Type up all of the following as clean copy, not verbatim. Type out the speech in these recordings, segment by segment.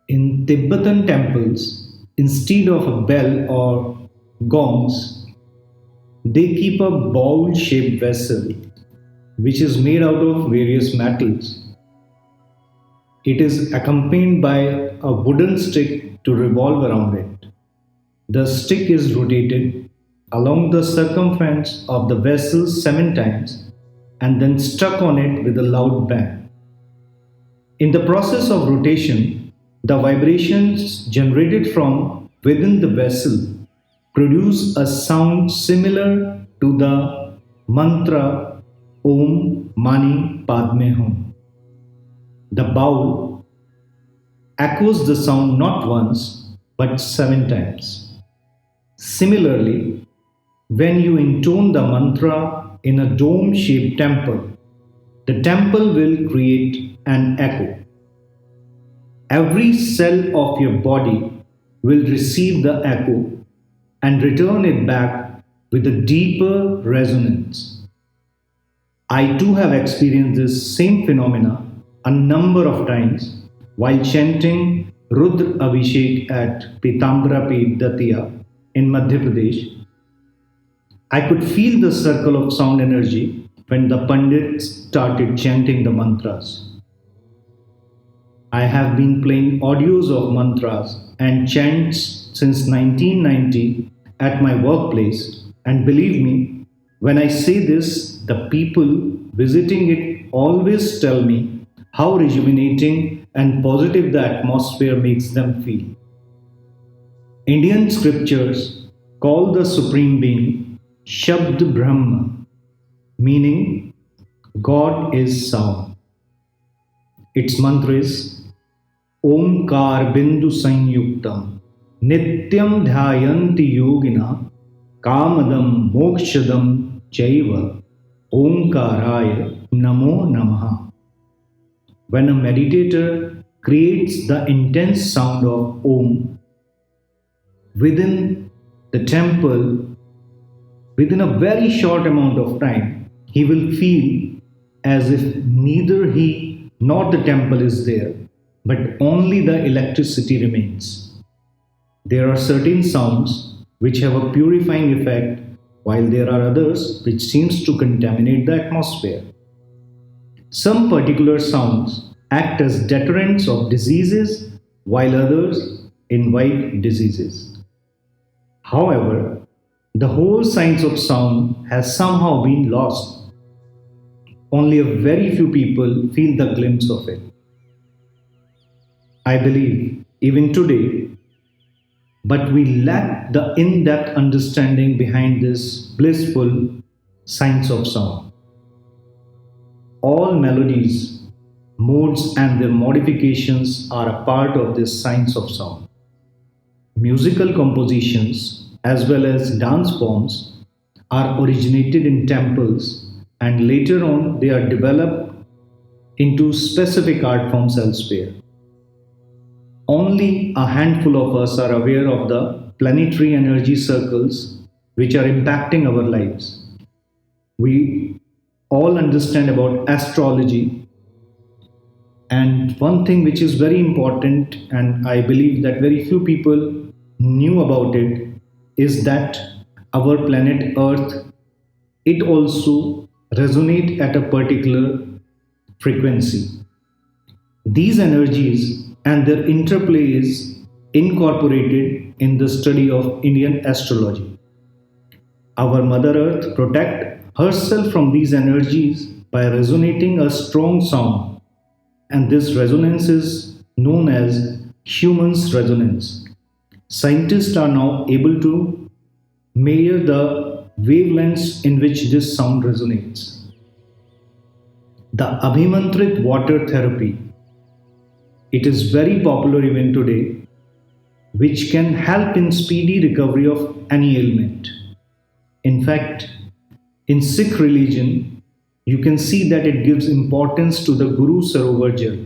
In Tibetan temples, instead of a bell or gongs, they keep a bowl shaped vessel which is made out of various metals. It is accompanied by a wooden stick to revolve around it. The stick is rotated along the circumference of the vessel 7 times and then stuck on it with a loud bang. In the process of rotation, the vibrations generated from within the vessel produce a sound similar to the mantra Om Mani Padme Hum. The bowl echoes the sound not once but 7 times. Similarly, when you intone the mantra in a dome shaped temple, the temple will create an echo. Every cell of your body will receive the echo and return it back with a deeper resonance. I too have experienced this same phenomena a number of times while chanting Rudra Abhishek at Pitambara Peeth Datia in Madhya Pradesh. I could feel the circle of sound energy when the Pandit started chanting the mantras. I have been playing audios of mantras and chants since 1990 at my workplace, and believe me, when I say this, the people visiting it always tell me how rejuvenating and positive the atmosphere makes them feel. Indian scriptures call the Supreme Being Shabd Brahma, meaning God is sound. Its mantra is Omkar Bindu Sanyuktam Nityam Dhyayanti Yogina Kamadam Mokshadam Chaiva Omkaraya Namo Namaha. When a meditator creates the intense sound of Om within the temple, within a very short amount of time, he will feel as if neither he nor the temple is there, but only the electricity remains. There are certain sounds which have a purifying effect, while there are others which seems to contaminate the atmosphere. Some particular sounds act as deterrents of diseases, while others invite diseases. However, the whole science of sound has somehow been lost. Only a very few people feel the glimpse of it. I believe, even today, but we lack the in depth understanding behind this blissful science of sound. All melodies, modes, and their modifications are a part of this science of sound. Musical compositions, as well as dance forms, are originated in temples and later on they are developed into specific art forms elsewhere. Only a handful of us are aware of the planetary energy circles which are impacting our lives. We all understand about astrology, and one thing which is very important, and I believe that very few people knew about it, is that our planet Earth, it also resonate at a particular frequency. These energies and their interplay is incorporated in the study of Indian astrology. Our Mother Earth protect herself from these energies by resonating a strong sound, and this resonance is known as Schumann's resonance. Scientists are now able to measure the wavelengths in which this sound resonates. The Abhimantrit water therapy, it is very popular even today, which can help in speedy recovery of any ailment. In fact, in Sikh religion, you can see that it gives importance to the Guru Sarovar Jal.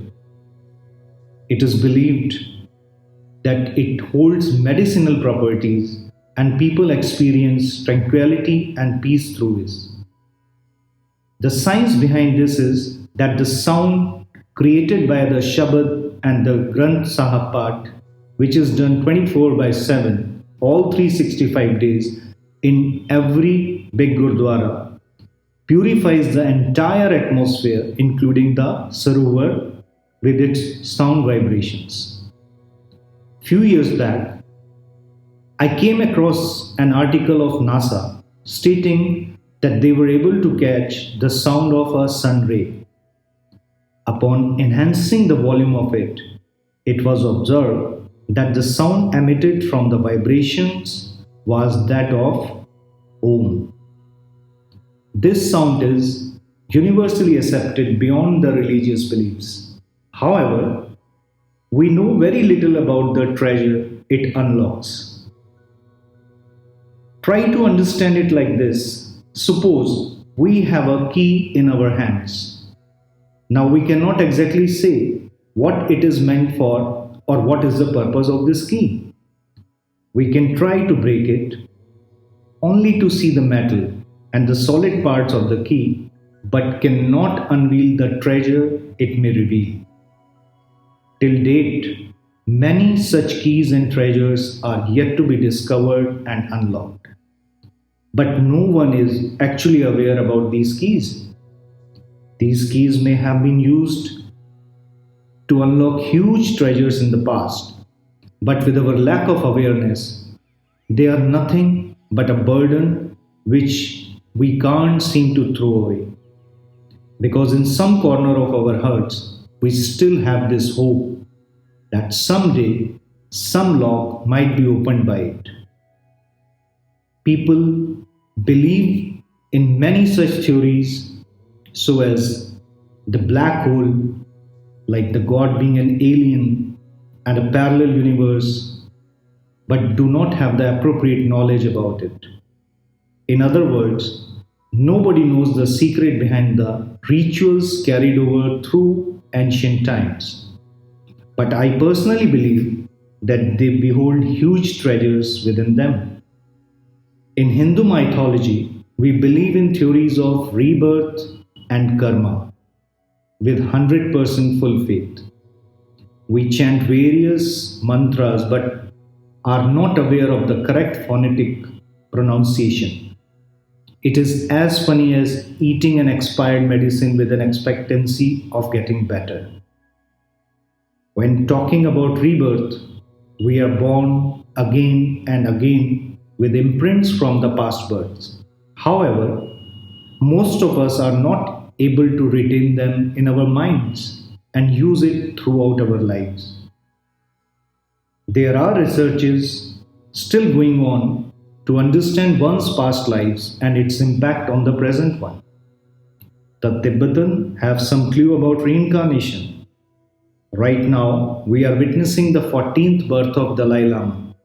It is believed that it holds medicinal properties and people experience tranquility and peace through this. The science behind this is that the sound created by the Shabad and the Granth Sahib part, which is done 24 by 7, all 365 days in every big Gurdwara, purifies the entire atmosphere, including the Sarovar with its sound vibrations. Few years back, I came across an article of NASA stating that they were able to catch the sound of a sun ray. Upon enhancing the volume of it, it was observed that the sound emitted from the vibrations was that of Om. This sound is universally accepted beyond the religious beliefs. However, we know very little about the treasure it unlocks. Try to understand it like this. Suppose we have a key in our hands. Now we cannot exactly say what it is meant for or what is the purpose of this key. We can try to break it only to see the metal and the solid parts of the key, but cannot unveil the treasure it may reveal. Till date, many such keys and treasures are yet to be discovered and unlocked. But no one is actually aware about these keys. These keys may have been used to unlock huge treasures in the past, but with our lack of awareness, they are nothing but a burden which we can't seem to throw away. Because in some corner of our hearts, we still have this hope that someday some lock might be opened by it. People believe in many such theories, so as the black hole, like the God being an alien and a parallel universe, but do not have the appropriate knowledge about it. In other words, nobody knows the secret behind the rituals carried over through ancient times. But I personally believe that they behold huge treasures within them. In Hindu mythology, we believe in theories of rebirth and karma with 100% full faith. We chant various mantras but are not aware of the correct phonetic pronunciation. It is as funny as eating an expired medicine with an expectancy of getting better. When talking about rebirth, we are born again and again with imprints from the past births. However, most of us are not able to retain them in our minds and use it throughout our lives. There are researches still going on to understand one's past lives and its impact on the present one. The Tibetan have some clue about reincarnation. Right now, we are witnessing the 14th birth of Dalai Lama.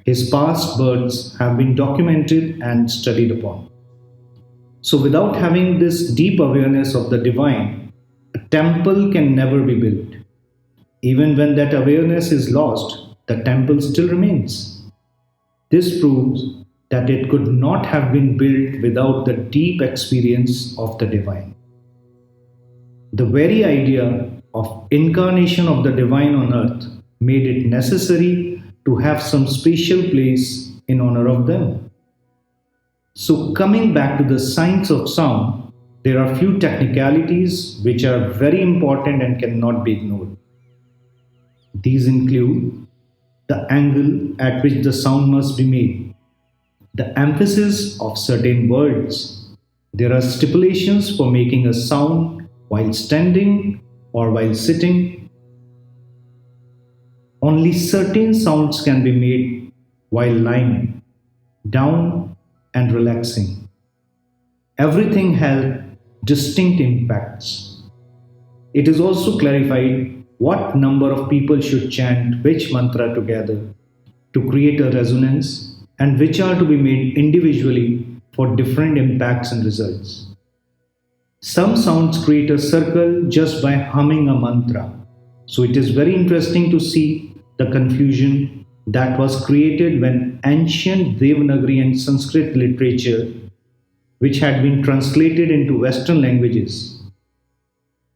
His past births have been documented and studied upon. So, without having this deep awareness of the divine, a temple can never be built. Even when that awareness is lost, the temple still remains. This proves that it could not have been built without the deep experience of the divine. The very idea of incarnation of the divine on earth made it necessary to have some special place in honor of them. So, coming back to the science of sound, there are few technicalities which are very important and cannot be ignored. These include the angle at which the sound must be made, the emphasis of certain words. There are stipulations for making a sound while standing or while sitting. Only certain sounds can be made while lying down and relaxing. Everything has distinct impacts. It is also clarified what number of people should chant which mantra together to create a resonance and which are to be made individually for different impacts and results. Some sounds create a circle just by humming a mantra. So it is very interesting to see the confusion that was created when ancient Devanagari and Sanskrit literature, which had been translated into Western languages.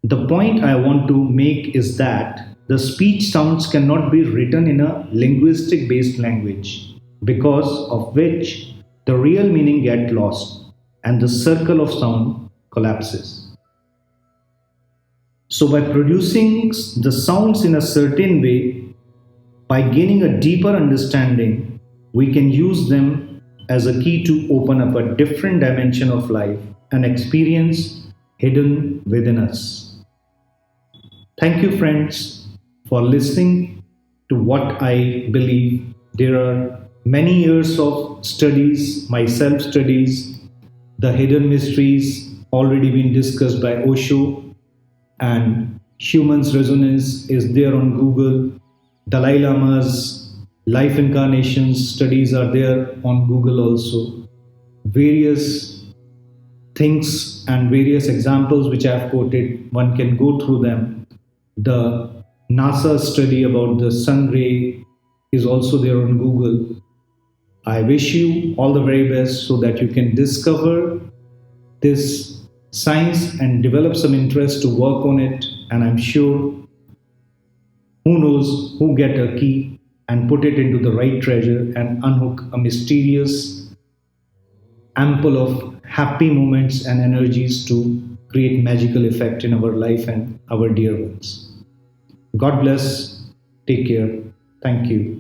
The point I want to make is that the speech sounds cannot be written in a linguistic based language, because of which the real meaning get lost and the circle of sound collapses. So, by producing the sounds in a certain way, by gaining a deeper understanding, we can use them as a key to open up a different dimension of life and experience hidden within us. Thank you, friends, for listening to what I believe. There are many years of studies, my self studies, the hidden mysteries already been discussed by Osho, and humans resonance is there on Google. Dalai Lama's life incarnations studies are there on Google also. Various things and various examples which I have quoted, one can go through them. The NASA study about the sun ray is also there on Google. I wish you all the very best so that you can discover this science and develop some interest to work on it. And I'm sure, who knows, who get a key and put it into the right treasure and unhook a mysterious ample of happy moments and energies to create magical effect in our life and our dear ones. God bless. Take care. Thank you.